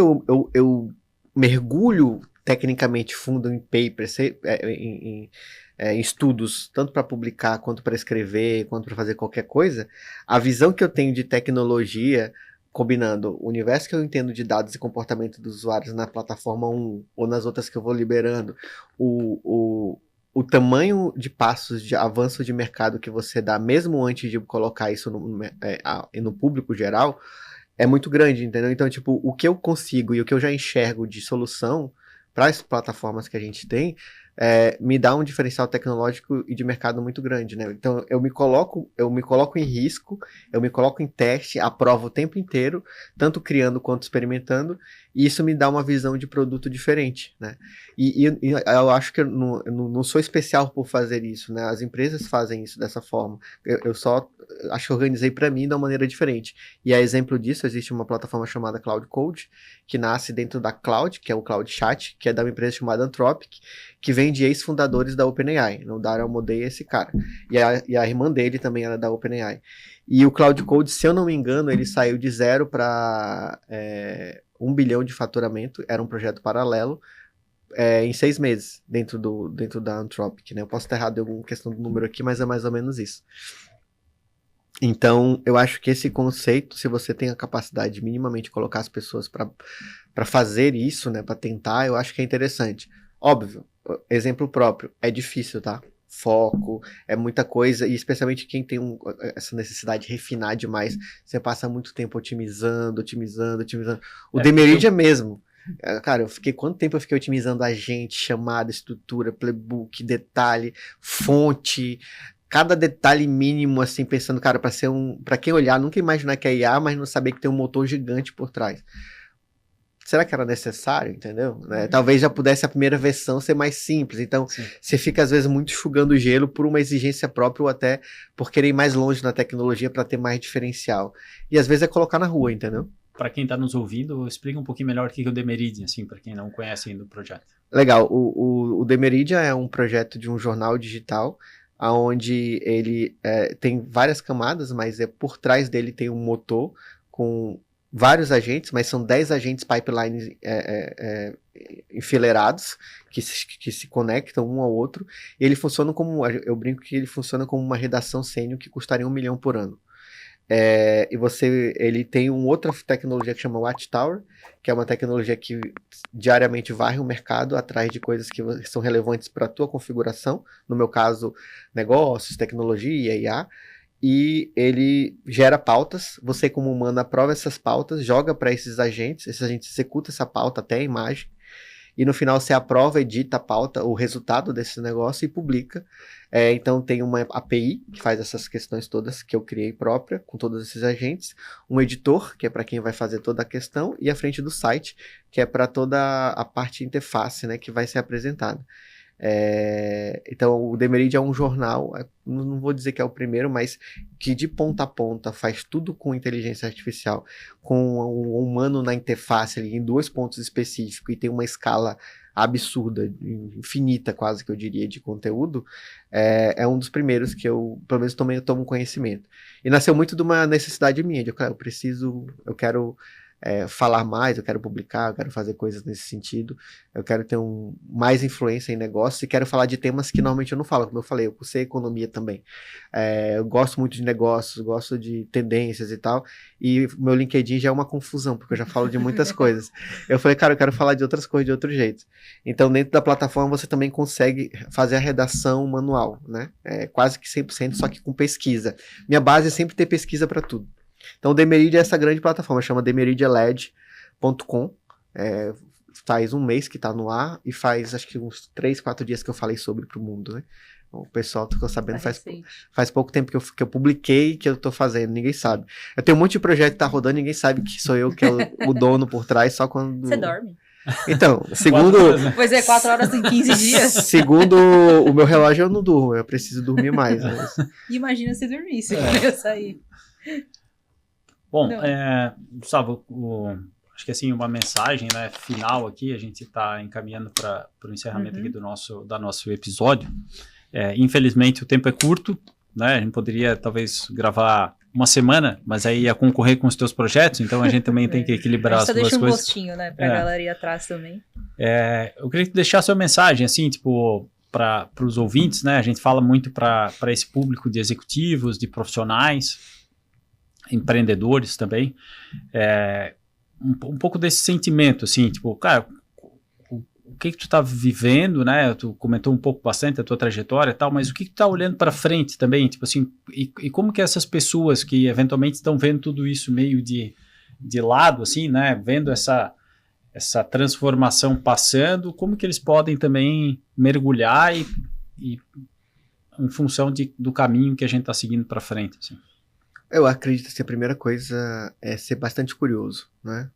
eu mergulho tecnicamente fundo em papers, em estudos, tanto para publicar, quanto para escrever, quanto para fazer qualquer coisa, a visão que eu tenho de tecnologia, combinando o universo que eu entendo de dados e comportamento dos usuários na plataforma 1 ou nas outras que eu vou liberando, o tamanho de passos de avanço de mercado que você dá, mesmo antes de colocar isso no público geral, é muito grande, entendeu? Então, tipo, o que eu consigo e o que eu já enxergo de solução para as plataformas que a gente tem, me dá um diferencial tecnológico e de mercado muito grande, né? Então, eu me coloco em risco, eu me coloco em teste, aprovo o tempo inteiro, tanto criando quanto experimentando, e isso me dá uma visão de produto diferente, né? E eu acho que eu não sou especial por fazer isso, né? As empresas fazem isso dessa forma. Eu só acho que organizei para mim de uma maneira diferente. E a exemplo disso, existe uma plataforma chamada Cloud Code, que nasce dentro da Cloud, que é o Cloud Chat, que é da uma empresa chamada Anthropic, que vem de ex-fundadores da OpenAI. O Dara Amodei é esse cara. E a irmã dele também era da OpenAI. E o Cloud Code, se eu não me engano, ele saiu de 0 para 1 bilhão de faturamento. Era um projeto paralelo. Em 6 meses, dentro da Anthropic, né? Eu posso estar errado em alguma questão do número aqui, mas é mais ou menos isso. Então, eu acho que esse conceito, se você tem a capacidade de minimamente colocar as pessoas para fazer isso, né, para tentar, eu acho que é interessante. Óbvio, exemplo próprio, é difícil, tá? Foco, é muita coisa, e especialmente quem tem essa necessidade de refinar demais, você passa muito tempo otimizando. O Demeridia mesmo. Cara, quanto tempo eu fiquei otimizando agente, chamada, estrutura, playbook, detalhe, fonte, cada detalhe mínimo, assim, pensando, cara, pra quem olhar, nunca imaginar que é IA, mas não saber que tem um motor gigante por trás. Será que era necessário, entendeu? Talvez já pudesse a primeira versão ser mais simples. Então, você fica, às vezes, muito enxugando o gelo por uma exigência própria ou até por querer ir mais longe na tecnologia para ter mais diferencial. E, às vezes, é colocar na rua, entendeu? Para quem está nos ouvindo, explica um pouquinho melhor o que é o Demeridia, assim, para quem não conhece ainda o projeto. Legal. O Demeridia é um projeto de um jornal digital, onde ele tem várias camadas, mas por trás dele tem um motor com vários agentes, mas são 10 agentes pipelines enfileirados que se conectam um ao outro, e ele funciona como, eu brinco que ele funciona como uma redação sênior que custaria 1 milhão por ano. Ele tem uma outra tecnologia que chama Watchtower, que é uma tecnologia que diariamente varre o mercado atrás de coisas que são relevantes para a tua configuração, no meu caso, negócios, tecnologia, IA, e ele gera pautas, você como humano aprova essas pautas, joga para esses agentes executam essa pauta até a imagem, e no final você aprova, edita a pauta, o resultado desse negócio e publica. Então tem uma API que faz essas questões todas que eu criei própria, com todos esses agentes, um editor, que é para quem vai fazer toda a questão, e a frente do site, que é para toda a parte interface, né, que vai ser apresentada. Então o Demeride é um jornal, não vou dizer que é o primeiro, mas que de ponta a ponta faz tudo com inteligência artificial, com um humano na interface ali, em 2 pontos específicos, e tem uma escala absurda, infinita quase que eu diria, de conteúdo. É um dos primeiros que eu, pelo menos, tomo conhecimento. E nasceu muito de uma necessidade minha, eu quero falar mais, eu quero publicar, eu quero fazer coisas nesse sentido, eu quero ter mais influência em negócios e quero falar de temas que normalmente eu não falo, como eu falei, eu cursei economia também. Eu gosto muito de negócios, gosto de tendências e tal, e o meu LinkedIn já é uma confusão, porque eu já falo de muitas coisas. Eu falei, cara, eu quero falar de outras coisas de outro jeito. Então, dentro da plataforma, você também consegue fazer a redação manual, né? Quase que 100%, só que com pesquisa. Minha base é sempre ter pesquisa para tudo. Então o Demeride é essa grande plataforma, chama demerideled.com, faz um mês que está no ar e faz acho que uns 3, 4 dias que eu falei sobre pro mundo, né? O pessoal ficou sabendo faz pouco tempo que eu publiquei, que eu tô fazendo, ninguém sabe. Eu tenho um monte de projeto que tá rodando, ninguém sabe que sou eu que é o dono por trás, só quando... Você dorme? Então, segundo... Pois 4 horas em 15 dias. Segundo o meu relógio, eu não durmo, eu preciso dormir mais. Mas... Imagina se dormisse, eu sair. Bom, Gustavo, acho que assim, uma mensagem, né, final aqui, a gente está encaminhando para o encerramento aqui do nosso episódio. Infelizmente o tempo é curto, né, a gente poderia talvez gravar uma semana, mas aí ia concorrer com os teus projetos, então a gente também tem que equilibrar as duas coisas. Deixa um gostinho, né, para a galera ir atrás também. Eu queria deixar a sua mensagem, assim, tipo, para os ouvintes, né, a gente fala muito para esse público de executivos, de profissionais, empreendedores também, um pouco desse sentimento, assim, tipo, cara, o que tu tá vivendo, né, tu comentou um pouco bastante a tua trajetória e tal, mas o que tu tá olhando para frente também, tipo assim, e como que essas pessoas que eventualmente estão vendo tudo isso meio de lado, assim, né, vendo essa transformação passando, como que eles podem também mergulhar e em função do caminho que a gente tá seguindo para frente, assim. Eu acredito que a primeira coisa é ser bastante curioso, né?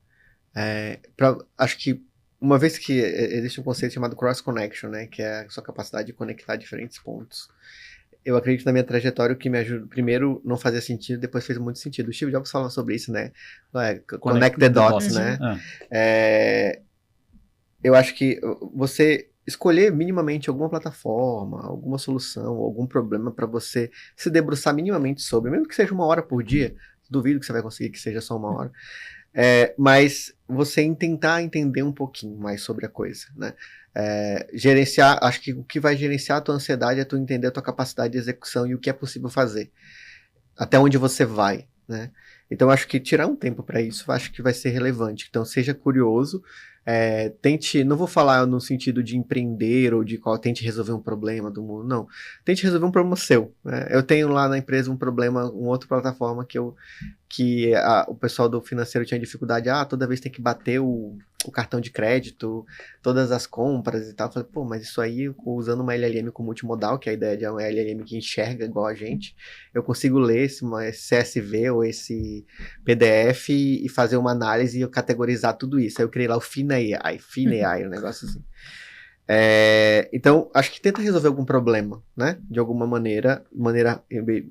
Acho que uma vez que existe um conceito chamado cross connection, né? Que é a sua capacidade de conectar diferentes pontos. Eu acredito na minha trajetória que me ajuda. Primeiro, não fazia sentido, depois fez muito sentido. O Steve Jobs fala sobre isso, né? Connect the dots, né? Eu acho que você escolher minimamente alguma plataforma, alguma solução, algum problema para você se debruçar minimamente sobre, mesmo que seja 1 hora por dia, duvido que você vai conseguir que seja só 1 hora, mas você tentar entender um pouquinho mais sobre a coisa, né? Gerenciar, acho que o que vai gerenciar a tua ansiedade é tu entender a tua capacidade de execução e o que é possível fazer, até onde você vai, né? Então acho que tirar um tempo para isso, acho que vai ser relevante. Então seja curioso, tente, não vou falar no sentido de empreender ou de tente resolver um problema do mundo, não. Tente resolver um problema seu, né? Eu tenho lá na empresa um problema, uma outra plataforma que o pessoal do financeiro tinha dificuldade, toda vez tem que bater o cartão de crédito, todas as compras e tal. Eu falei, pô, mas isso aí, usando uma LLM com multimodal, que é a ideia de uma LLM que enxerga igual a gente, eu consigo ler esse CSV ou esse PDF e fazer uma análise e eu categorizar tudo isso. Aí eu criei lá o FinAI, um negócio assim. Então, acho que tenta resolver algum problema, né? De alguma maneira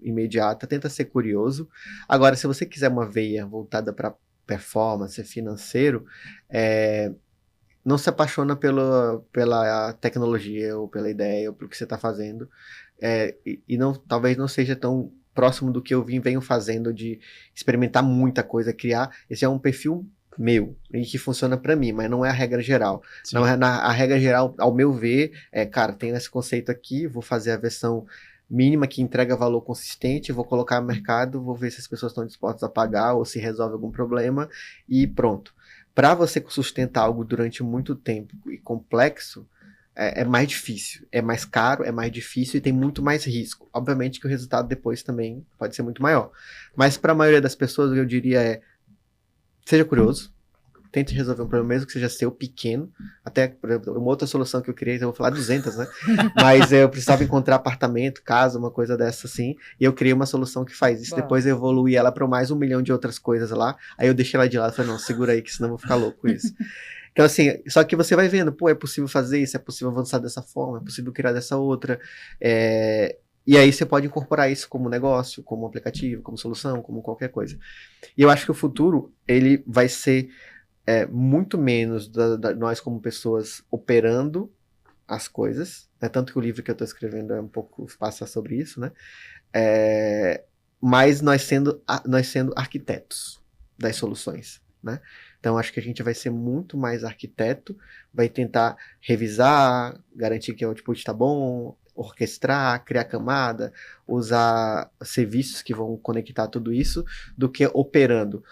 imediata, tenta ser curioso. Agora, se você quiser uma veia voltada para performance, financeiro, não se apaixona pela tecnologia ou pela ideia ou pelo que você está fazendo, e talvez não seja tão próximo do que eu venho fazendo, de experimentar muita coisa, criar. Esse é um perfil meu, e que funciona para mim, mas não é a regra geral. Não é a regra geral, ao meu ver, cara, tem esse conceito aqui, vou fazer a versão mínima que entrega valor consistente, vou colocar no mercado, vou ver se as pessoas estão dispostas a pagar ou se resolve algum problema e pronto. Para você sustentar algo durante muito tempo e complexo, é mais difícil, é mais caro, é mais difícil e tem muito mais risco. Obviamente que o resultado depois também pode ser muito maior. Mas para a maioria das pessoas, eu diria seja curioso, tente resolver um problema mesmo que seja seu, pequeno. Até, por exemplo, uma outra solução que eu criei, eu vou falar 200, né? Mas eu precisava encontrar apartamento, casa, uma coisa dessa assim, e eu criei uma solução que faz isso. Bom. Depois eu evoluí ela para mais 1 milhão de outras coisas lá, aí eu deixei ela de lado e falei, não, segura aí que senão eu vou ficar louco com isso. Então assim, só que você vai vendo, pô, é possível fazer isso, é possível avançar dessa forma, é possível criar dessa outra, e aí você pode incorporar isso como negócio, como aplicativo, como solução, como qualquer coisa. E eu acho que o futuro, ele vai ser muito menos nós como pessoas operando as coisas, né? Tanto que o livro que eu estou escrevendo um pouco passa sobre isso, né? Mas nós sendo arquitetos das soluções, né? Então acho que a gente vai ser muito mais arquiteto, vai tentar revisar, garantir que o output está bom, orquestrar, criar camada, usar serviços que vão conectar tudo isso, do que operando.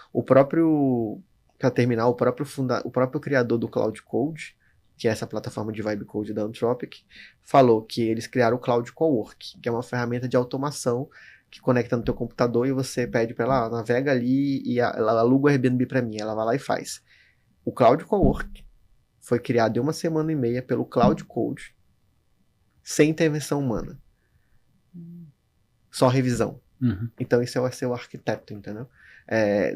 Para terminar, o próprio criador do Cloud Code, que é essa plataforma de Vibe Code da Anthropic, falou que eles criaram o Cloud Cowork, que é uma ferramenta de automação que conecta no teu computador e você pede para ela, navega ali e ela aluga o Airbnb para mim, ela vai lá e faz. O Cloud Cowork foi criado em 1 semana e meia pelo Cloud Code, sem intervenção humana. Só revisão. Uhum. Então isso é ser o arquiteto, entendeu?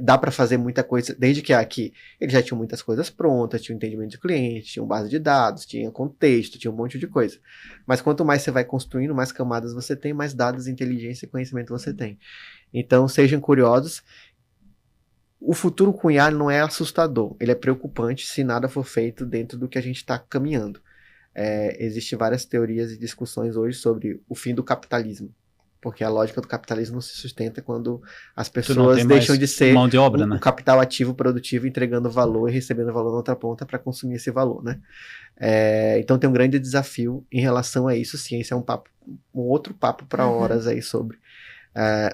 Dá para fazer muita coisa, desde que aqui eles já tinham muitas coisas prontas, tinha entendimento de cliente, tinha base de dados, tinha contexto, tinha um monte de coisa. Mas quanto mais você vai construindo, mais camadas você tem, mais dados, inteligência e conhecimento você tem. Então sejam curiosos. O futuro com IA não é assustador, ele é preocupante se nada for feito dentro do que a gente está caminhando. Existem várias teorias e discussões hoje sobre o fim do capitalismo. Porque a lógica do capitalismo não se sustenta quando as pessoas deixam de ser mão de obra, né? O capital ativo produtivo entregando valor e recebendo valor na outra ponta para consumir esse valor, né? Então tem um grande desafio em relação a isso. Ciência é um outro papo para horas aí sobre.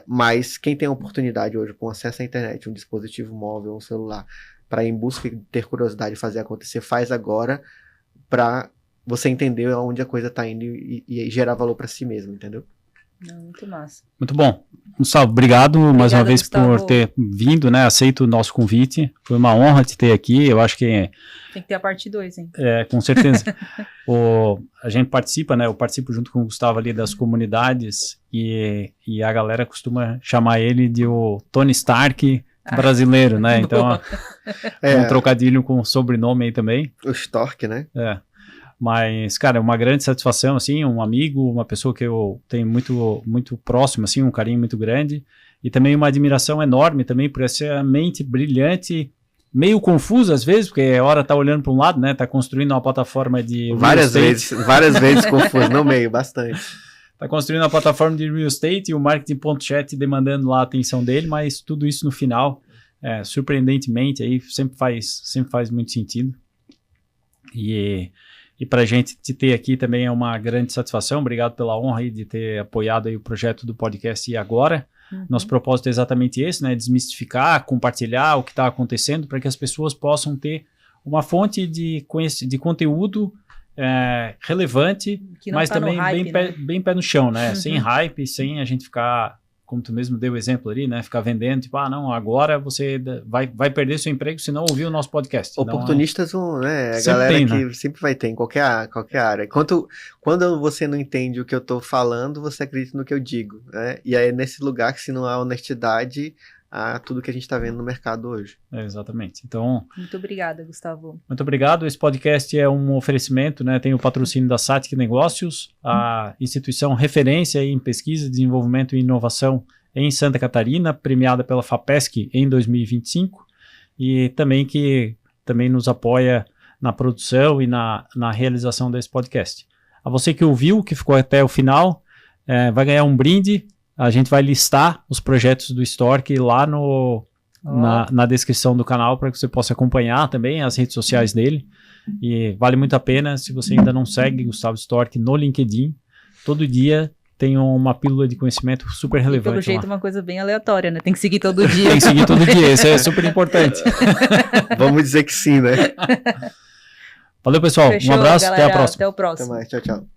Mas quem tem a oportunidade hoje com acesso à internet, um dispositivo móvel, um celular, para ir em busca e ter curiosidade e fazer acontecer, faz agora para você entender aonde a coisa está indo e gerar valor para si mesmo, entendeu? Não, muito massa. Muito bom. Gustavo, obrigado mais uma vez, Gustavo, por ter vindo, né? Aceito o nosso convite. Foi uma honra te ter aqui. Eu acho que... Tem que ter a parte 2, hein? Com certeza. A gente participa, né? Eu participo junto com o Gustavo ali das comunidades e a galera costuma chamar ele de o Tony Stark brasileiro, né? Então, um trocadilho com o sobrenome aí também. O Stork, né? Mas, cara, é uma grande satisfação, assim, um amigo, uma pessoa que eu tenho muito, muito próximo, assim, um carinho muito grande, e também uma admiração enorme também por essa mente brilhante, meio confusa às vezes, porque a hora tá olhando para um lado, né, tá construindo uma plataforma de várias vezes confuso, não meio, bastante. Tá construindo uma plataforma de real estate e o marketing.chat demandando lá a atenção dele, mas tudo isso no final, surpreendentemente, aí sempre faz muito sentido. E para a gente te ter aqui também é uma grande satisfação. Obrigado pela honra aí de ter apoiado aí o projeto do podcast E Agora. Nosso propósito é exatamente esse, né? Desmistificar, compartilhar o que está acontecendo para que as pessoas possam ter uma fonte de conteúdo relevante, mas tá também hype, bem pé no chão, né? Sem hype, sem a gente ficar... Como tu mesmo deu o exemplo ali, né? Ficar vendendo, tipo, não, agora você vai perder seu emprego se não ouvir o nosso podcast. Oportunistas vão, né? A galera tem, que sempre vai ter, em qualquer área. Quando você não entende o que eu tô falando, você acredita no que eu digo, né? E aí é nesse lugar que se não há honestidade, há tudo que a gente tá vendo no mercado hoje. Exatamente. Então... Muito obrigada, Gustavo. Muito obrigado. Esse podcast é um oferecimento, né? Tem o patrocínio da Satic Negócios, a instituição referência em pesquisa, desenvolvimento e inovação em Santa Catarina, premiada pela FAPESC em 2025, e também que também nos apoia na produção e na realização desse podcast. A você que ouviu, que ficou até o final, vai ganhar um brinde A gente vai listar os projetos do Stork lá na descrição do canal para que você possa acompanhar também as redes sociais dele. E vale muito a pena, se você ainda não segue Gustavo Stork no LinkedIn, todo dia tem uma pílula de conhecimento super relevante. E pelo jeito lá. Uma coisa bem aleatória, né? Tem que seguir todo dia. Tem que seguir todo dia, isso é super importante. Vamos dizer que sim, né? Valeu, pessoal. Fechou, Um abraço, galera, até a próxima. Até o Até próximo. mais, tchau, tchau.